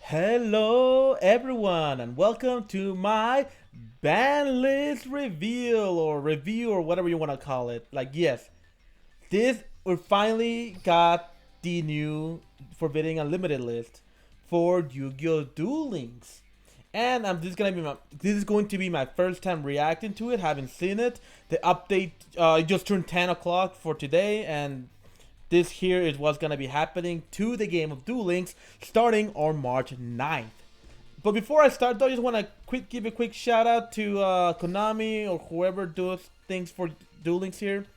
Hello everyone and welcome to my ban list reveal or review or whatever you want to call it. Like yes, this we finally got the new Forbidden Unlimited list for Yu-Gi-Oh! Duel Links. And this is going to be my first time reacting to it, haven't seen it. The update it just turned 10 o'clock for today, and this here is what's gonna be happening to the game of Duel Links starting on March 9th. But before I start though, I just want to give a quick shout out to Konami or whoever does things for Duel Links here,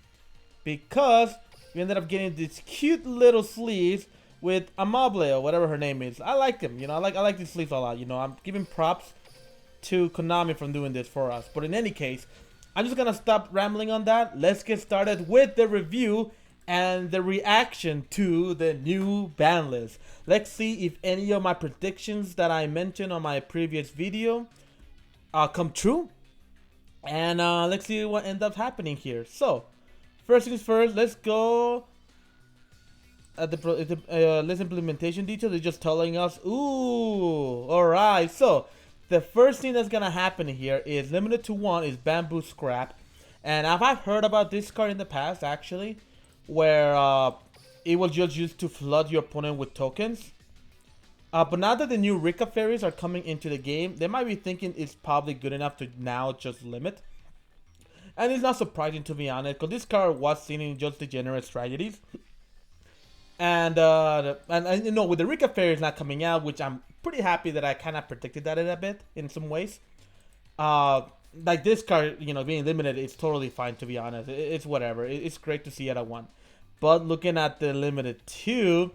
because we ended up getting these cute little sleeves with Amable or whatever her name is. I like them, I like these sleeves a lot. I'm giving props to Konami from doing this for us. But in any case, I'm just gonna stop rambling on that. Let's get started with the review and the reaction to the new ban list. Let's see if any of my predictions that I mentioned on my previous video come true. And let's see what ends up happening here. So, first things first, let's go at the list implementation details. They're just telling us, ooh, alright. So, the first thing that's gonna happen here is limited to one is Bamboo Scrap. And I've heard about this card in the past, actually, where it was just used to flood your opponent with tokens. But now that the new Rika fairies are coming into the game, they might be thinking it's probably good enough to now just limit. And it's not surprising, to be honest, because this card was seen in just degenerate strategies. And with the Rika fairies not coming out, which I'm pretty happy that I kind of predicted that in a bit in some ways. Like this card, being limited is totally fine, to be honest. It's whatever. It's great to see it at 1. But looking at the limited 2,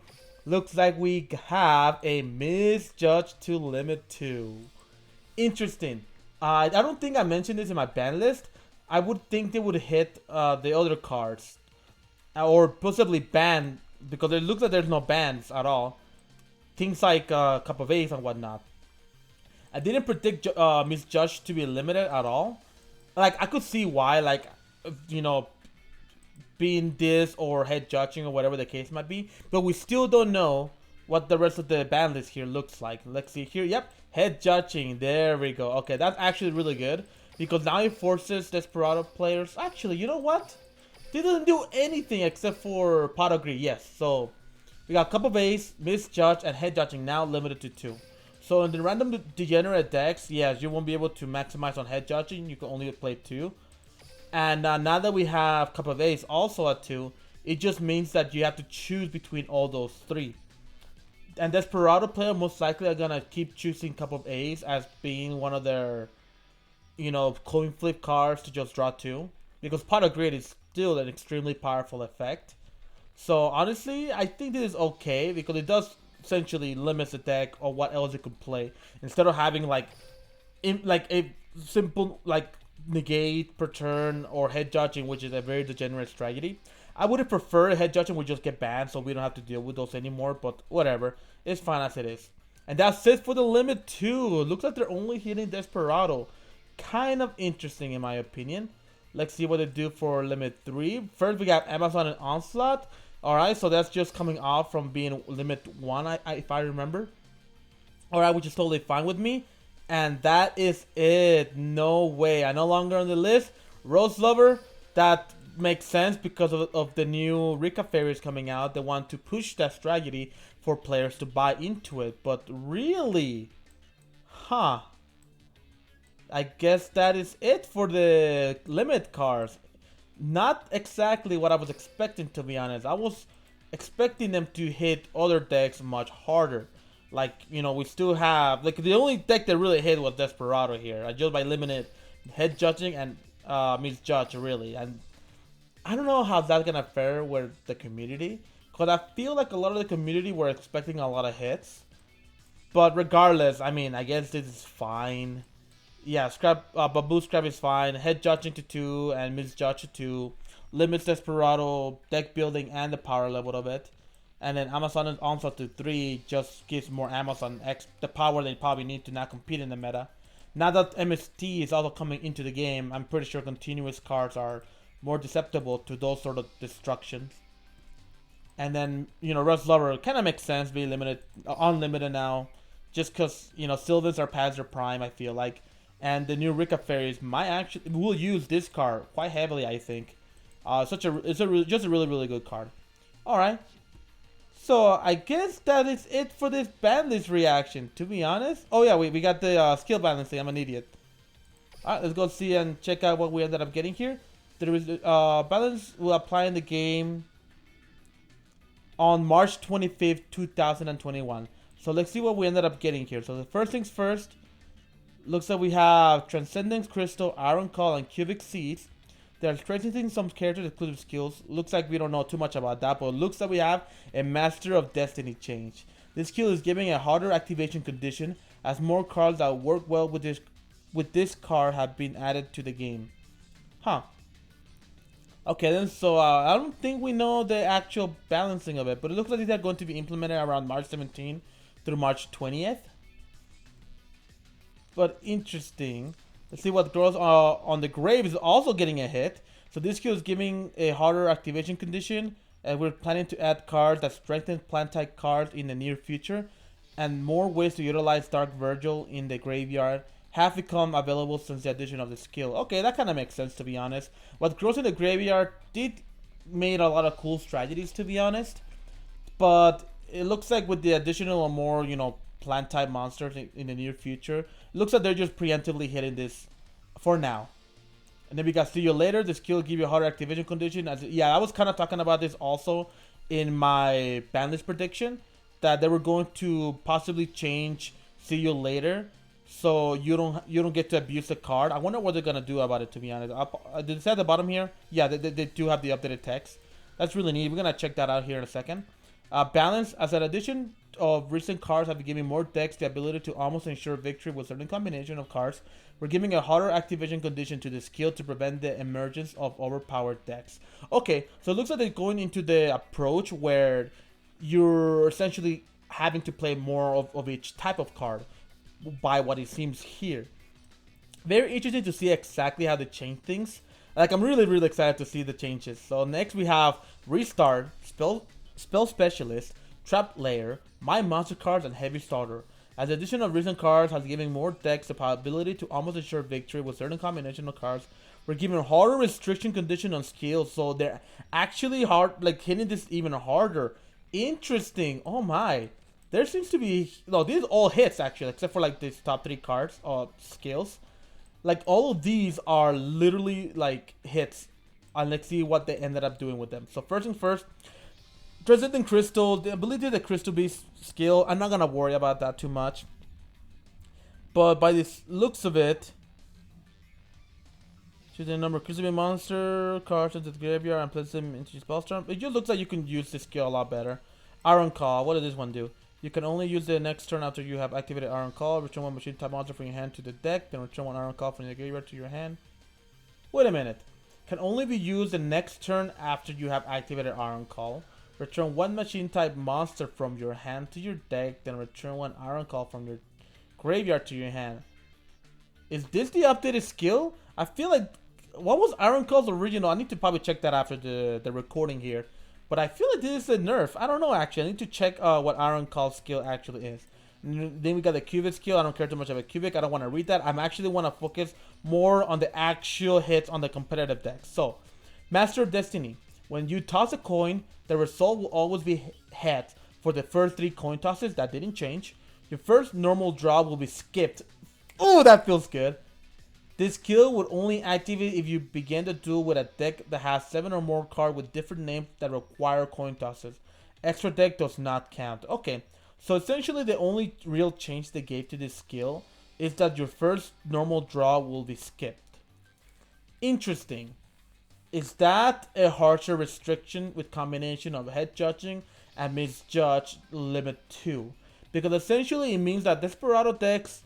looks like we have a misjudged to limit 2. Interesting. I don't think I mentioned this in my ban list. I would think they would hit the other cards. Or possibly ban, because it looks like there's no bans at all. Things like Cup of Ace and whatnot. I didn't predict Misjudged to be limited at all. Like, I could see why, like, being this or head judging or whatever the case might be. But we still don't know what the rest of the ban list here looks like. Let's see here. Yep, head judging. There we go. Okay, that's actually really good, because now it forces Desperado players. Actually, you know what? They didn't do anything except for Pot of Greed. Yes, so we got Cup of Ace, Misjudged, and head judging now limited to 2. So in the random degenerate decks, yes, you won't be able to maximize on head judging. You can only play 2. And now that we have Cup of Ace also at 2, it just means that you have to choose between all those 3. And Desperado player most likely are gonna keep choosing Cup of Ace as being one of their, coin flip cards to just draw 2, because Pot of Greed is still an extremely powerful effect. So honestly, I think this is okay, because it does essentially limits the deck or what else you could play, instead of having like a simple negate per turn or head judging, which is a very degenerate strategy. I would have preferred head judging would just get banned, so we don't have to deal with those anymore, but whatever, it's fine as it is. And that's it for the limit 2. Looks like they're only hitting Desperado. Kind of interesting in my opinion. Let's see what they do for limit 3. First we got Amazon and Onslaught. Alright, so that's just coming off from being limit 1, if I remember. Alright, which is totally fine with me. And that is it. No way. I'm no longer on the list. Rose Lover, that makes sense because of the new Rika fairies coming out. They want to push that strategy for players to buy into it. But really? Huh. I guess that is it for the limit cards. Not exactly what I was expecting, to be honest. I was expecting them to hit other decks much harder. Like, we still have, like, the only deck that really hit was Desperado here. Just by limited head judging and Misjudge, really. And I don't know how that's gonna fare with the community, because I feel like a lot of the community were expecting a lot of hits. But regardless, I mean, I guess this is fine. Yeah, Bamboo Scrap is fine. Head judging to 2 and Misjudge to 2. Limits Desperado, deck building, and the power level of it. And then Amazon and Onslaught to 3 just gives more Amazon the power they probably need to not compete in the meta. Now that MST is also coming into the game, I'm pretty sure continuous cards are more susceptible to those sort of destructions. And then, Rust Lover kind of makes sense, being limited, unlimited now. just because, you know, Sylvans are past their prime, I feel like. And the new Rika Fairies might actually will use this card quite heavily, I think. Just a really good card. All right. So I guess that is it for this ban list reaction. To be honest, oh yeah, we got the skill balancing. I'm an idiot. All right, let's go see and check out what we ended up getting here. There is balance will apply in the game on March 25th, 2021. So let's see what we ended up getting here. So the first things first. Looks like we have Transcendence Crystal, Iron Call, and Cubic Seeds. They're strengthening some characters' exclusive skills. Looks like we don't know too much about that, but it looks like we have a Master of Destiny change. This skill is giving a harder activation condition, as more cards that work well with this card have been added to the game. Huh. Okay then, so I don't think we know the actual balancing of it, but it looks like these are going to be implemented around March 17th through March 20th. But interesting. Let's see what grows on the grave is also getting a hit. So this skill is giving a harder activation condition. And we're planning to add cards that strengthen plant type cards in the near future. And more ways to utilize Dark Virgil in the graveyard have become available since the addition of the skill. Okay, that kind of makes sense, to be honest. What grows in the graveyard did made a lot of cool strategies, to be honest. But it looks like with the additional more, you know, plant type monsters in the near future, looks like they're just preemptively hitting this for now. And then we got See You Later. The skill will give you a harder activation condition. Yeah, I was kind of talking about this also in my ban list prediction, that they were going to possibly change See You Later, so you don't get to abuse the card. I wonder what they're gonna do about it, to be honest. Did it say at the bottom here? Yeah, they do have the updated text. That's really neat. We're gonna check that out here in a second. Balance, as an addition of recent cards have been giving more decks the ability to almost ensure victory with certain combination of cards. We're giving a harder activation condition to the skill to prevent the emergence of overpowered decks. Okay, so it looks like they're going into the approach where you're essentially having to play more of each type of card by what it seems here. Very interesting to see exactly how they change things. Like, I'm really excited to see the changes. So next we have Restart, Spell Specialist, Trap Layer, My Monster cards, and Heavy Starter. As the addition of recent cards has given more decks the possibility to almost ensure victory with certain combination of cards. We're giving harder restriction condition on skills, so they're actually hard, like hitting this even harder. Interesting. Oh my. There seems to be, no, these all hits actually, except for like these top 3 cards or skills. Like all of these are literally like hits. And let's see what they ended up doing with them. So first things first, Transcendent Crystal, the ability of the Crystal Beast skill, I'm not gonna worry about that too much. But by the looks of it, choose a number of Crystal Beast monster cards into the graveyard and place them into your spell storm. It just looks like you can use this skill a lot better. Iron Call, what does this one do? You can only use the next turn after you have activated Iron Call. Return one machine type monster from your hand to the deck, then return one Iron Call from the graveyard to your hand. Wait a minute. Can only be used the next turn after you have activated Iron Call. Return one machine type monster from your hand to your deck, then return one Iron Call from your graveyard to your hand. Is this the updated skill? I feel like, what was Iron Call's original? I need to probably check that after the recording here. But I feel like this is a nerf. I don't know actually. I need to check what Iron Call's skill actually is. And then we got the Cubic skill. I don't care too much about Cubic. I don't want to read that. I'm actually want to focus more on the actual hits on the competitive deck. So, Master of Destiny. When you toss a coin, the result will always be heads for the first 3 coin tosses. That didn't change. Your first normal draw will be skipped. Oh, that feels good. This skill would only activate if you begin the duel with a deck that has 7 or more cards with different names that require coin tosses. Extra deck does not count. Okay, so essentially the only real change they gave to this skill is that your first normal draw will be skipped. Interesting. Is that a harsher restriction with combination of head judging and misjudge limit 2? Because essentially it means that Desperado decks,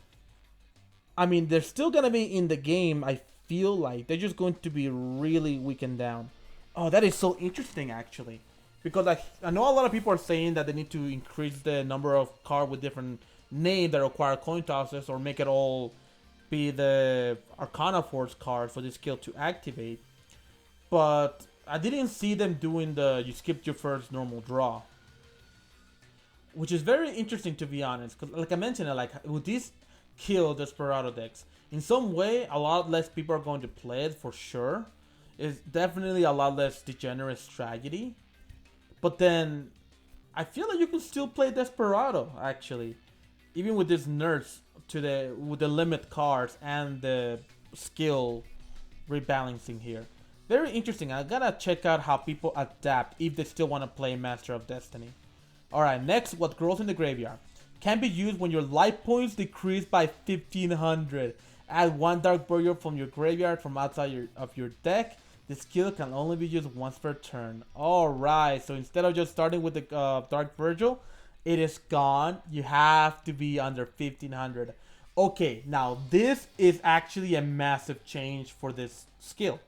I mean, they're still going to be in the game, I feel like. They're just going to be really weakened down. Oh, that is so interesting, actually. Because I know a lot of people are saying that they need to increase the number of cards with different names that require coin tosses, or make it all be the Arcana Force card for this skill to activate. But I didn't see them doing the you skipped your first normal draw. which is very interesting to be honest. Because like I mentioned, like with these kill Desperado decks, in some way, a lot less people are going to play it for sure. It's definitely a lot less degenerate strategy. But then, I feel like you can still play Desperado actually, even with this nerfs to the with the limit cards and the skill rebalancing here. Very interesting. I gotta check out how people adapt if they still want to play Master of Destiny. Alright, next, what grows in the graveyard. Can be used when your life points decrease by 1500. Add one Dark Burial from your graveyard from outside of your deck. The skill can only be used once per turn. Alright, so instead of just starting with the Dark Virgil, it is gone. You have to be under 1500. Okay, now this is actually a massive change for this skill.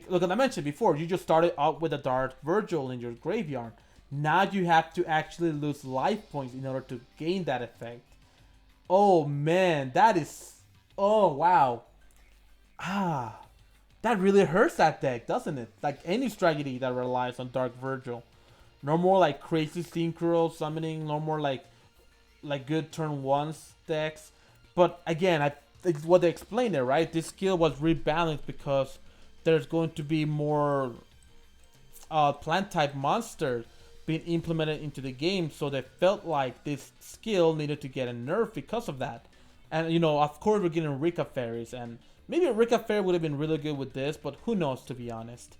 Look, as I mentioned before, you just started out with a Dark Virgil in your graveyard. Now you have to actually lose life points in order to gain that effect. Oh man, that is... Oh wow. That really hurts that deck, doesn't it? Like any strategy that relies on Dark Virgil. No more like crazy synchro summoning, no more like good turn ones decks. But again, it's what they explained there, right? This skill was rebalanced because there's going to be more plant type monsters being implemented into the game, so they felt like this skill needed to get a nerf because of that. And you know, of course, we're getting Rika Fairies, and maybe a Rika Fairy would have been really good with this, but who knows, to be honest.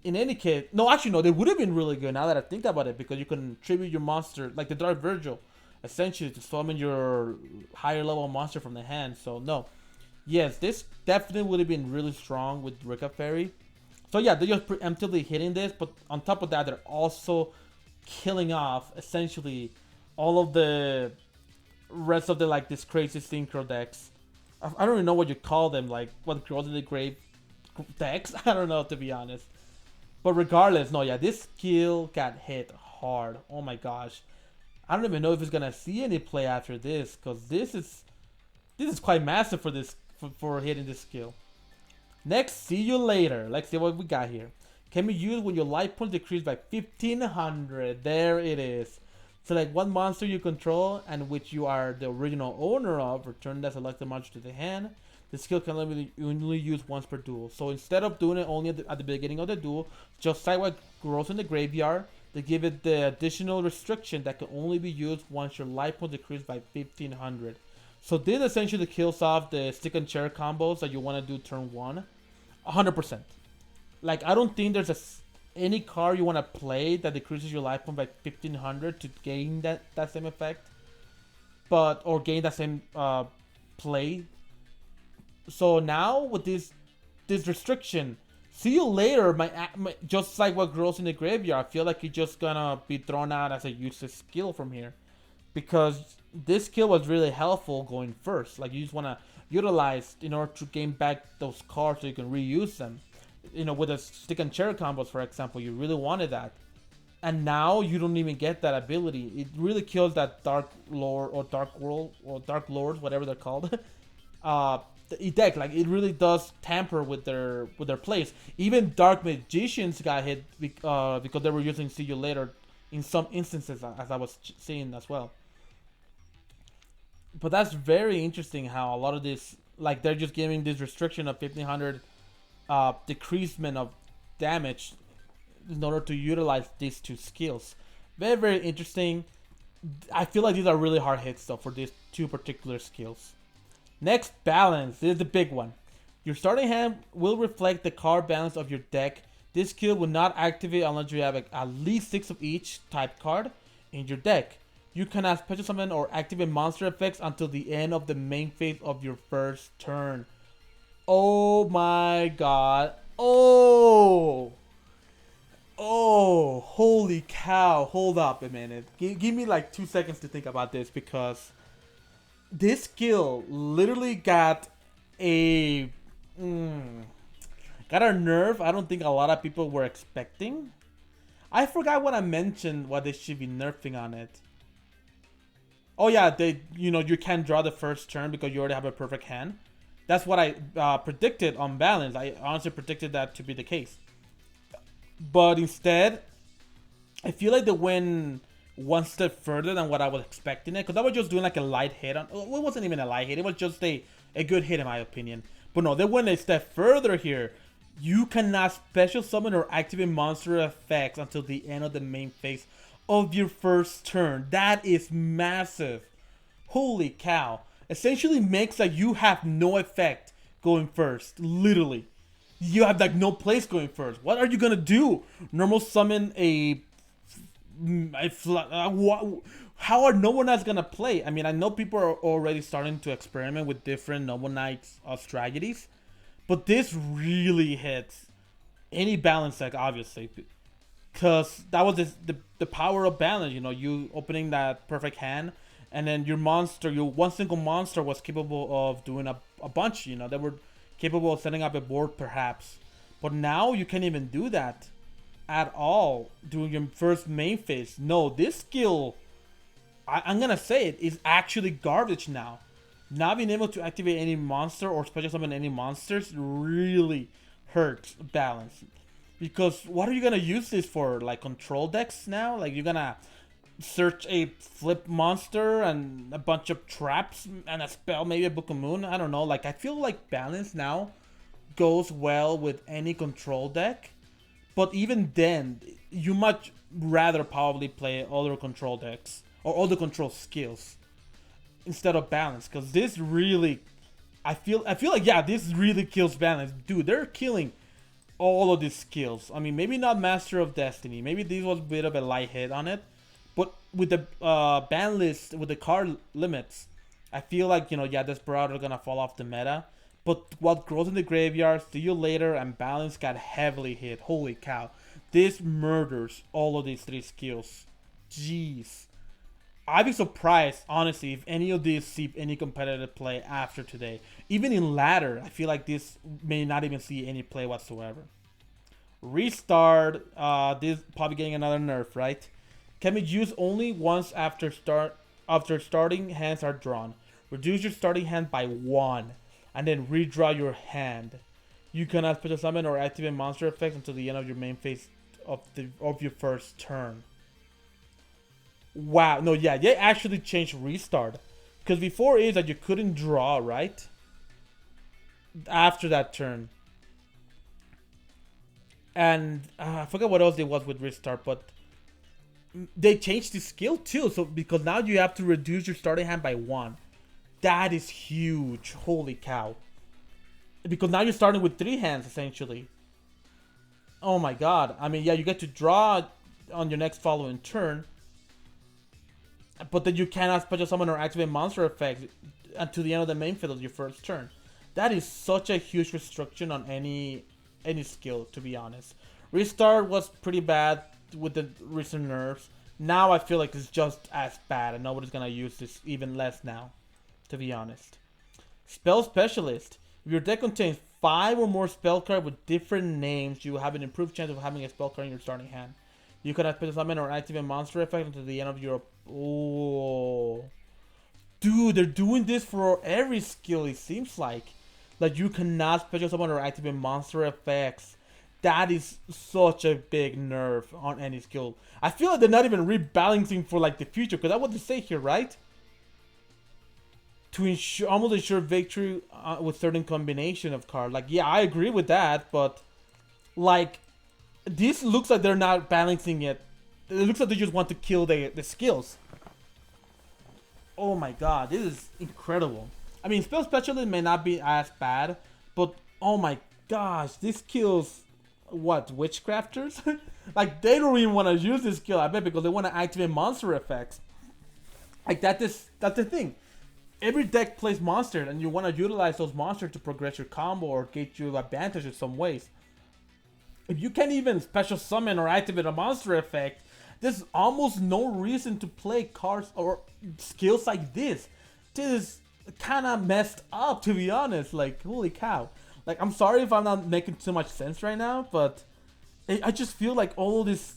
In any case, no, actually, no, they would have been really good now that I think about it, because you can tribute your monster, like the Dark Virgil, essentially to summon your higher level monster from the hand. So, no. Yes, this definitely would have been really strong with Rika Fairy. So, yeah, they're just preemptively hitting this, but on top of that, they're also killing off, essentially, all of the rest of the, like, this crazy synchro decks. I don't even know what you call them, like, what grows in the grave decks? I don't know, to be honest. But regardless, no, yeah, this skill got hit hard. Oh my gosh. I don't even know if it's gonna see any play after this, because this is quite massive for this for hitting this skill. Next, see you later. Let's see what we got here. Can be used when your life points decrease by 1500. There it is. Select one monster you control and which you are the original owner of. Return that selected monster to the hand. The skill can only be used once per duel. So instead of doing it only at the beginning of the duel, just cite what grows in the graveyard. They give it the additional restriction that can only be used once your life points decrease by 1500. So this essentially kills off the stick and chair combos that you want to do turn 1. 100%. Like, I don't think there's any card you want to play that decreases your life point by 1500 to gain that same effect. Or gain that same play. So now with this restriction, see you later, just like what grows in the graveyard, I feel like you're just gonna be thrown out as a useless skill from here. Because this skill was really helpful going first. Like, you just want to utilize in order to gain back those cards so you can reuse them. You know, with the stick and chair combos, for example, you really wanted that. And now you don't even get that ability. It really kills that Dark Lord or Dark World or Dark Lords, whatever they're called. The deck, like, it really does tamper with their plays. Even Dark Magicians got hit because they were using See You Later in some instances, as I was seeing as well. But that's very interesting how a lot of this, like, they're just giving this restriction of 1500 decreasement of damage in order to utilize these two skills. Very, very interesting. I feel like these are really hard hits though for these two particular skills. Next, balance. This is the big one. Your starting hand will reflect the card balance of your deck. This skill will not activate unless you have at least 6 of each type card in your deck. You cannot special summon or activate monster effects until the end of the main phase of your first turn. Oh my god. Oh, holy cow. Hold up a minute. Give me like 2 seconds to think about this, because this skill literally got a nerf I don't think a lot of people were expecting. I forgot what I mentioned, what they should be nerfing on it. Oh yeah, you can't draw the first turn because you already have a perfect hand. That's what I predicted on balance. I honestly predicted that to be the case. But instead, I feel like they went one step further than what I was expecting it. Because I was just doing like a light hit on. Well, it wasn't even a light hit. It was just a good hit in my opinion. But no, they went a step further here. You cannot special summon or activate monster effects until the end of the main phase of your first turn. That is massive. Holy cow. Essentially makes like you have no effect going first. Literally. You have like no place going first. What are you gonna do? Normal summon how are Noble Knights gonna play? I mean, I know people are already starting to experiment with different Noble Knights strategies, but this really hits any balance deck, obviously, because that was the power of balance. You know, you opening that perfect hand, and then your monster, your one single monster was capable of doing a bunch. You know, they were capable of setting up a board perhaps, but now you can't even do that at all during your first main phase. No, this skill, I'm gonna say it, is actually garbage now. Not being able to activate any monster or special summon any monsters really hurts balance. Because what are you gonna use this for? Like control decks now? Like you're gonna search a flip monster and a bunch of traps and a spell, maybe a Book of Moon? I don't know. Like I feel like balance now goes well with any control deck. But even then, you much rather probably play other control decks or other control skills instead of balance, because this really, I feel like, yeah, this really kills balance, dude. They're killing all of these skills. I mean, maybe not Master of Destiny. Maybe this was a bit of a light hit on it, but with the ban list, with the card limits, I feel like, you know, yeah, Desperado are gonna fall off the meta. But what grows in the graveyard, See You Later, and Balance got heavily hit. Holy cow. This murders all of these three skills. Jeez. I'd be surprised, honestly, if any of these see any competitive play after today. Even in ladder, I feel like this may not even see any play whatsoever. Restart. This probably getting another nerf, right? Can be used only once after starting hands are drawn. Reduce your starting hand by 1. And then redraw your hand. You cannot special summon or activate monster effects until the end of your main phase of your first turn. Wow, no, yeah, they actually changed restart. Because before is that you couldn't draw, right? After that turn. And I forgot what else it was with restart, but they changed the skill too. So because now you have to reduce your starting hand by 1. That is huge. Holy cow. Because now you're starting with 3 hands, essentially. Oh my god. I mean, yeah, you get to draw on your next following turn. But then you cannot special summon or activate monster effects until the end of the main phase of your first turn. That is such a huge restriction on any skill, to be honest. Restart was pretty bad with the recent nerfs. Now I feel like it's just as bad, and nobody's gonna use this even less now, to be honest. Spell Specialist. If your deck contains 5 or more spell cards with different names, you have an improved chance of having a spell card in your starting hand. You can special summon or activate monster effect until the end of your... Oh. Dude, they're doing this for every skill, it seems like. Like, you cannot special summon or activate monster effects. That is such a big nerf on any skill. I feel like they're not even rebalancing for, like, the future, because that's what they say here, right? To almost ensure victory with certain combination of cards. Like, yeah, I agree with that, but like, this looks like they're not balancing it. It looks like they just want to kill the skills. Oh my god, this is incredible. I mean, Spell Specialist may not be as bad, but oh my gosh, this kills what, Witchcrafters? Like, they don't even want to use this skill, I bet, because they want to activate monster effects. Like, that's the thing. Every deck plays monsters, and you want to utilize those monsters to progress your combo or get you advantage in some ways. If you can't even special summon or activate a monster effect, there's almost no reason to play cards or skills like this. This is kind of messed up, to be honest. Like, holy cow. Like, I'm sorry if I'm not making too much sense right now, but I just feel like all of this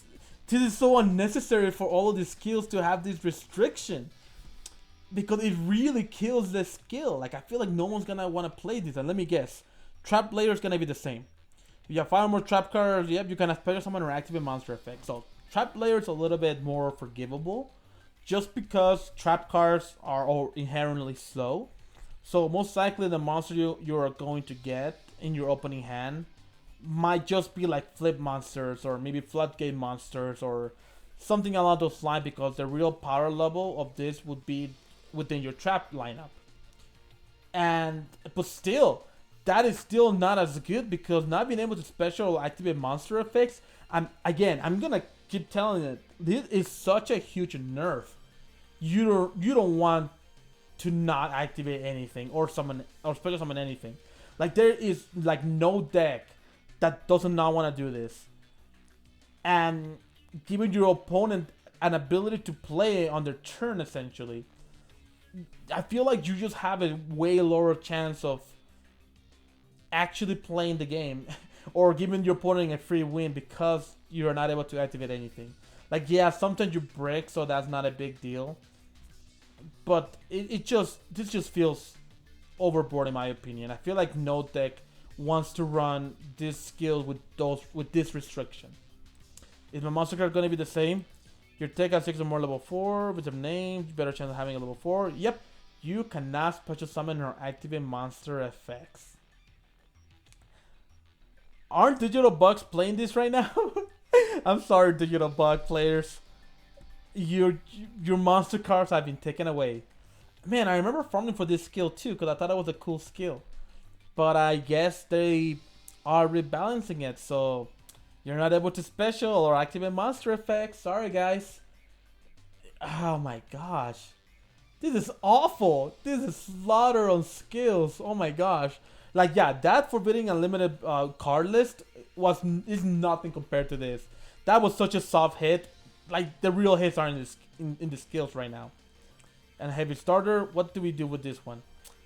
is so unnecessary for all of these skills to have this restriction. Because it really kills the skill. Like, I feel like no one's gonna want to play this. And let me guess, Trap Layer is gonna be the same. If you have 5 more trap cards, yep, you can special summon or activate monster effect. So Trap Layer is a little bit more forgivable. just because trap cards are all inherently slow. So most likely the monster you are going to get in your opening hand might just be like flip monsters or maybe floodgate monsters or something along those lines, because the real power level of this would be within your trap lineup. And but still, that is still not as good, because not being able to special or activate monster effects. I'm gonna keep telling it, this is such a huge nerf. You don't want to not activate anything or summon or special summon anything. Like there is like no deck that doesn't not want to do this. And giving your opponent an ability to play on their turn, essentially, I feel like you just have a way lower chance of actually playing the game or giving your opponent a free win because you're not able to activate anything. Like, yeah, sometimes you break, so that's not a big deal. But this just feels overboard in my opinion. I feel like no deck wants to run this skill with this restriction. Is my monster card gonna be the same? Your take at 6 or more level 4 with some names, better chance of having a level 4. Yep. You cannot special summon or activate monster effects. Aren't Digital Bugs playing this right now? I'm sorry, Digital Bug players. Your monster cards have been taken away. Man, I remember farming for this skill too, because I thought it was a cool skill. But I guess they are rebalancing it, so you're not able to special or activate monster effects. Sorry, guys. Oh my gosh. This is awful. This is slaughter on skills. Oh my gosh. Like, yeah, that forbidding unlimited card list is nothing compared to this. That was such a soft hit. Like, the real hits are in the skills right now. And heavy starter, what do we do with this one?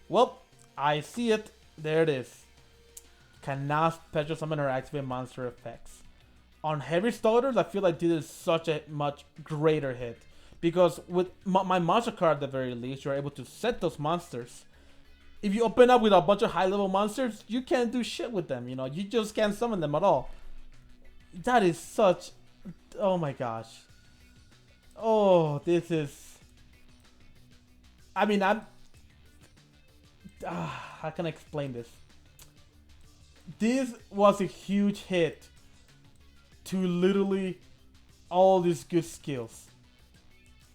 Well, I see it. There it is. Cannot special summon or activate monster effects. On heavy starters, I feel like this is such a much greater hit. Because with my monster card at the very least, you're able to set those monsters. If you open up with a bunch of high level monsters, you can't do shit with them, you know. You just can't summon them at all. That is such... Oh my gosh. Oh, this is... I mean, how can I explain this? This was a huge hit to literally all these good skills.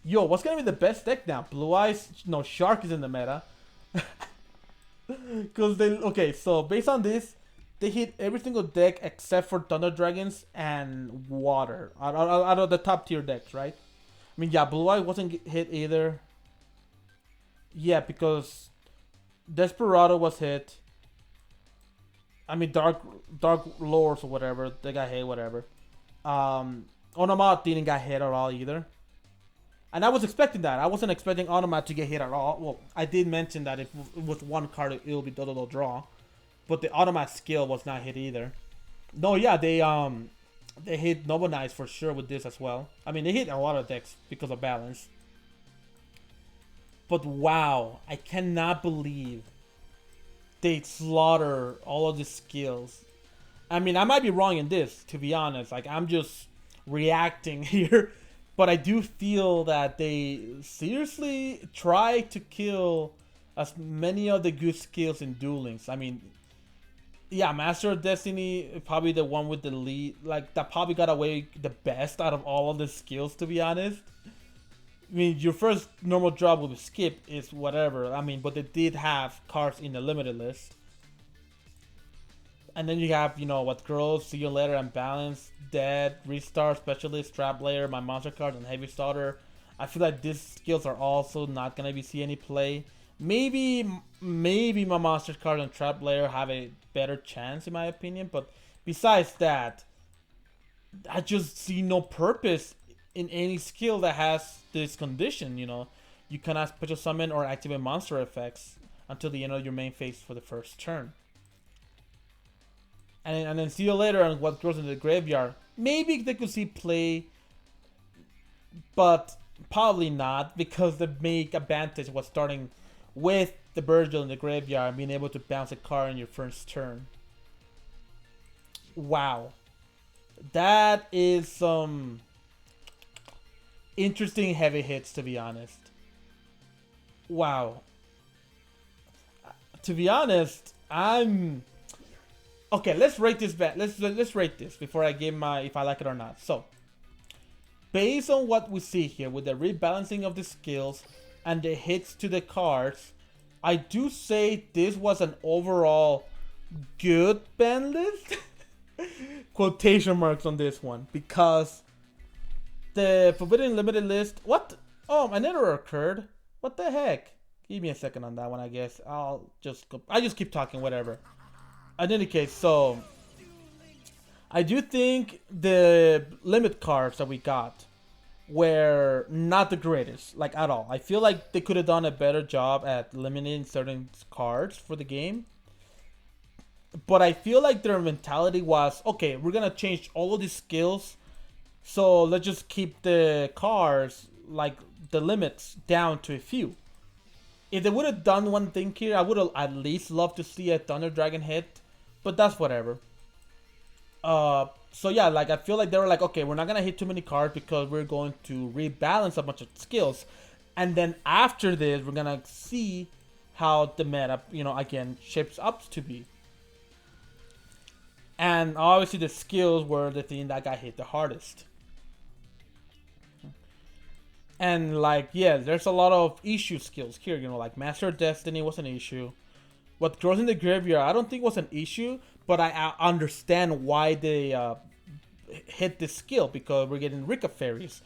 Yo, what's gonna be the best deck now? Blue Eyes? No, Shark is in the meta. Okay, so based on this, they hit every single deck except for Thunder Dragons and Water. Out of the top tier decks, right? I mean, yeah, Blue Eye wasn't hit either. Yeah, because Desperado was hit. I mean, Dark Lords or whatever, they got hit, whatever. Onomat didn't get hit at all either. And I was expecting that. I wasn't expecting Onomat to get hit at all. Well, I did mention that if with one card it will be double draw. But the Onomat skill was not hit either. No, yeah, they hit Noble Knights for sure with this as well. I mean, they hit a lot of decks because of balance. But wow, I cannot believe they slaughter all of the skills. I mean, I might be wrong in this, to be honest. Like, I'm just reacting here. But I do feel that they seriously try to kill as many of the good skills in Duel Links. I mean, yeah, Master of Destiny, probably the one with the lead. Like, that probably got away the best out of all of the skills, to be honest. I mean, your first normal drop with Skip is whatever. I mean, but they did have cards in the limited list. And then you have, you know, what grows, See You Later, Unbalanced, Dead, Restart, Specialist, Trap Layer, my monster card, and Heavy Starter. I feel like these skills are also not gonna be see any play. Maybe my monster card and Trap Layer have a better chance in my opinion, but besides that, I just see no purpose in any skill that has this condition. You know, you cannot special summon or activate monster effects until the end of your main phase for the first turn. And then See You Later and what grows in the graveyard. Maybe they could see play, but probably not, because the big advantage was starting with the Virgil in the graveyard and being able to bounce a card in your first turn. Wow. That is some interesting heavy hits, to be honest. Wow. To be honest, I'm okay. Let's rate this bet. Let's rate this before I give my if I like it or not. So, based on what we see here with the rebalancing of the skills and the hits to the cards, I do say this was an overall good ban list. Quotation marks on this one, because the Forbidden Limited list. What? Oh, an error occurred. What the heck? Give me a second on that one, I guess. I just keep talking, whatever. In any case, so I do think the limit cards that we got were not the greatest, like at all. I feel like they could have done a better job at eliminating certain cards for the game. But I feel like their mentality was, okay, we're gonna change all of these skills, so let's just keep the cards, like the limits, down to a few. If they would have done one thing here, I would have at least loved to see a Thunder Dragon hit, but that's whatever. So yeah, like I feel like they were like, okay, we're not gonna hit too many cards because we're going to rebalance a bunch of skills, and then after this, we're gonna see how the meta, again, shapes up to be. And obviously, the skills were the thing that got hit the hardest. And like, yeah, there's a lot of issue skills here, like Master of Destiny was an issue. What grows in the graveyard, I don't think was an issue, but I understand why they hit this skill, because we're getting Rika Fairies.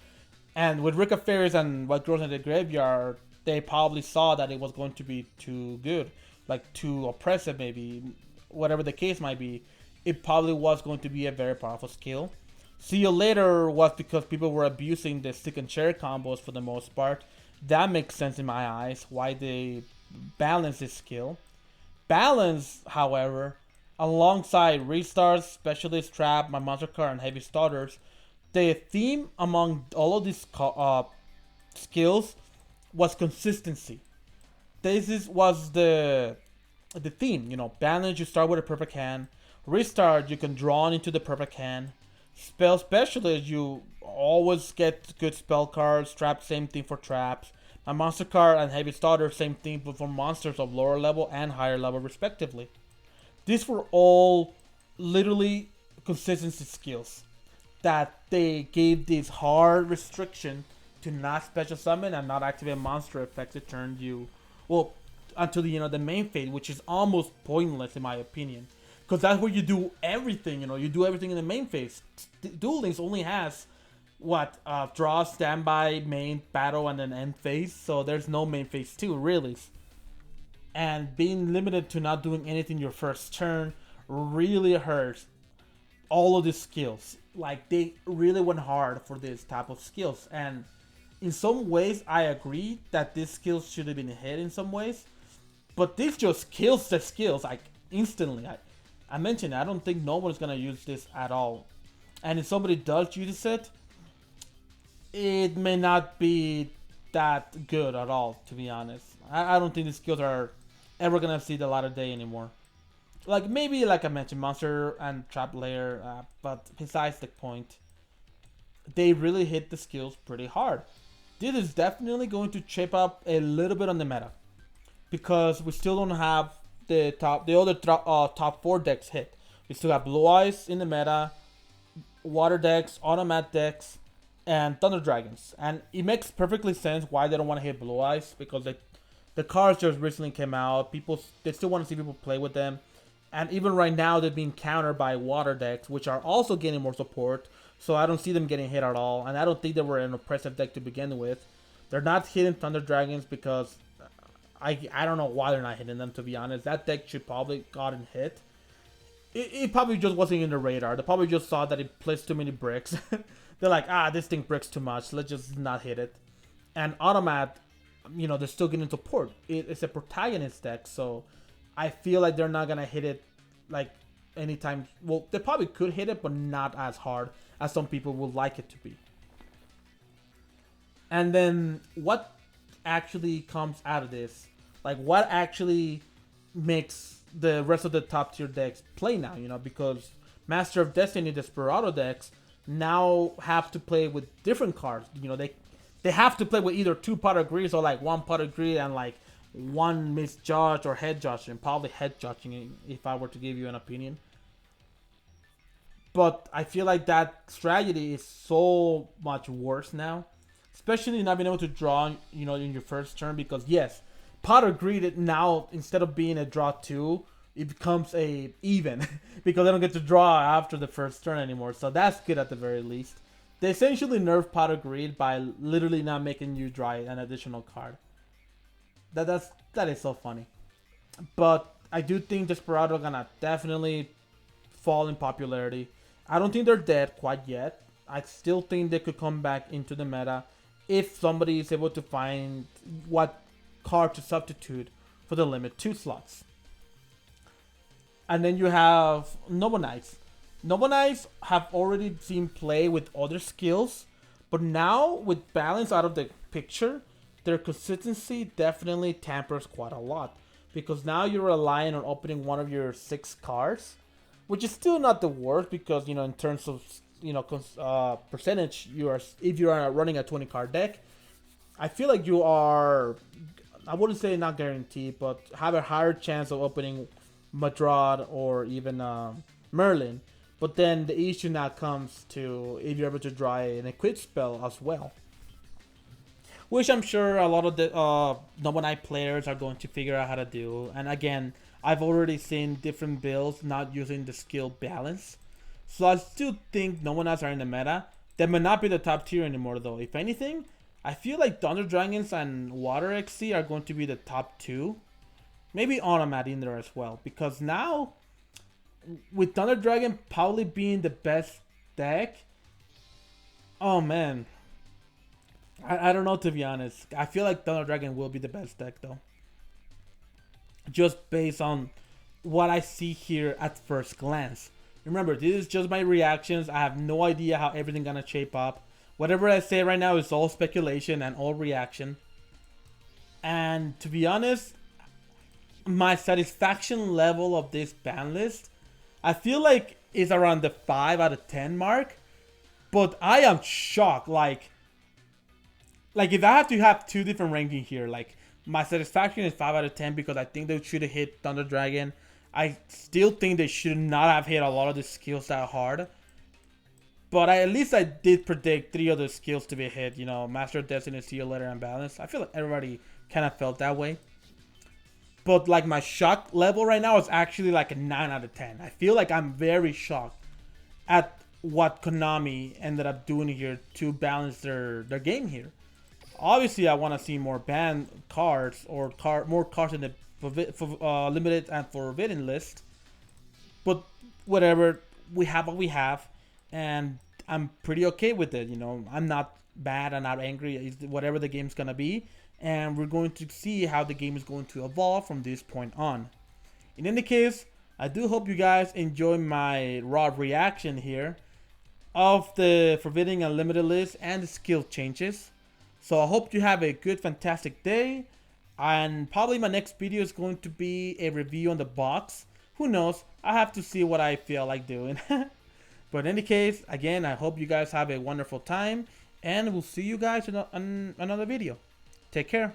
And with Rika Fairies and what grows in the graveyard, they probably saw that it was going to be too good, like too oppressive maybe, whatever the case might be. It probably was going to be a very powerful skill. See You Later was because people were abusing the stick and share combos for the most part. That makes sense in my eyes, why they balance this skill. Balance, however, alongside restarts, specialist trap, my monster card, and heavy starters, the theme among all of these skills was consistency. Was the theme. Balance, you start with a perfect hand. Restart, you can draw into the perfect hand. Spell specialist, you always get good spell cards. Trap, same thing for traps. My monster card and heavy starter, same thing, but for monsters of lower level and higher level respectively. These were all literally consistency skills that they gave this hard restriction to not special summon and not activate monster effects that turned you, well, until the main phase, which is almost pointless in my opinion. Because that's where you do everything, you do everything in the main phase. Duel Links only has, draw, standby, main, battle, and then end phase. So there's no main phase 2, really. And being limited to not doing anything your first turn really hurts all of these skills. Like, they really went hard for this type of skills. And in some ways, I agree that these skills should have been hit in some ways. But this just kills the skills, like, instantly. I mentioned I don't think no one is going to use this at all. And if somebody does use it, it may not be that good at all, to be honest. I don't think these skills are ever going to see the light of day anymore. Like, maybe, like I mentioned, Monster and Trap Layer, but besides the point, they really hit the skills pretty hard. This is definitely going to chip up a little bit on the meta, because we still don't have the other top 4 decks hit. We still have Blue Eyes in the meta, Water decks, Automat decks, and Thunder Dragons. And it makes perfectly sense why they don't want to hit Blue Eyes, because the cards just recently came out. They still want to see people play with them. And even right now, they're being countered by Water decks, which are also getting more support. So I don't see them getting hit at all. And I don't think they were an oppressive deck to begin with. They're not hitting Thunder Dragons because I don't know why they're not hitting them, to be honest. That deck should probably gotten hit. It probably just wasn't in the radar. They probably just saw that it placed too many bricks. They're like, this thing bricks too much. Let's just not hit it. And Automat, they're still getting support. It's a protagonist deck, so I feel like they're not going to hit it like anytime. Well, they probably could hit it, but not as hard as some people would like it to be. And then what actually comes out of this? Like, what actually makes the rest of the top tier decks play now, because Master of Destiny, Desperado decks now have to play with different cards. they have to play with either 2 powder greens or like 1 powder green and like 1 misjudge or head judging. Probably head judging if I were to give you an opinion. But I feel like that strategy is so much worse now, especially not being able to draw, you know, in your first turn. Because yes, powder greed now, instead of being a draw 2, it becomes a even because they don't get to draw after the first turn anymore. So that's good at the very least. They essentially nerf powder greed by literally not making you draw an additional card. That is so funny. But I do think Desperado gonna definitely fall in popularity. I don't think they're dead quite yet. I still think they could come back into the meta if somebody is able to find what card to substitute for the limit 2 slots. And then you have Noble Knights. Noble Knights have already seen play with other skills, but now with balance out of the picture, their consistency definitely tampers quite a lot. Because now you're relying on opening one of your 6 cards, which is still not the worst because, you know, in terms of, you know, percentage, if you are running a 20 card deck, I feel like you are, I wouldn't say not guaranteed, but have a higher chance of opening Madrad or even Merlin. But then the issue now comes to if you're able to draw an equip spell as well, which I'm sure a lot of the Noble Knight players are going to figure out how to do. And again, I've already seen different builds not using the skill balance. So I still think Noble Knights are in the meta. They may not be the top tier anymore though. If anything, I feel like Thunder Dragons and Water XC are going to be the top 2. Maybe Automat in there as well. Because now, with Thunder Dragon probably being the best deck, oh man. I don't know, to be honest. I feel like Thunder Dragon will be the best deck though. Just based on what I see here at first glance. Remember, this is just my reactions. I have no idea how everything gonna shape up. Whatever I say right now is all speculation and all reaction. And to be honest, my satisfaction level of this ban list, I feel like is around the 5 out of 10 mark. But I am shocked. Like if I have to have 2 different ranking here, like my satisfaction is 5 out of 10 because I think they should have hit Thunder Dragon. I still think they should not have hit a lot of the skills that hard. But at least I did predict 3 other skills to be hit. You know, Master of Destiny, See You Later, and Balance. I feel like everybody kind of felt that way. But like my shock level right now is actually like a 9 out of 10. I feel like I'm very shocked at what Konami ended up doing here to balance their game here. Obviously, I want to see more banned cards or more cards in the limited and forbidden list. But whatever, we have what we have, and I'm pretty okay with it. You know, I'm not bad, I'm not angry. It's whatever the game's gonna be, and we're going to see how the game is going to evolve from this point on. In any case, I do hope you guys enjoy my raw reaction here of the Forbidden and Limited list and the skill changes. So I hope you have a good, fantastic day. And probably my next video is going to be a review on the box. Who knows? I have to see what I feel like doing. But in any case, again, I hope you guys have a wonderful time. And we'll see you guys in another video. Take care.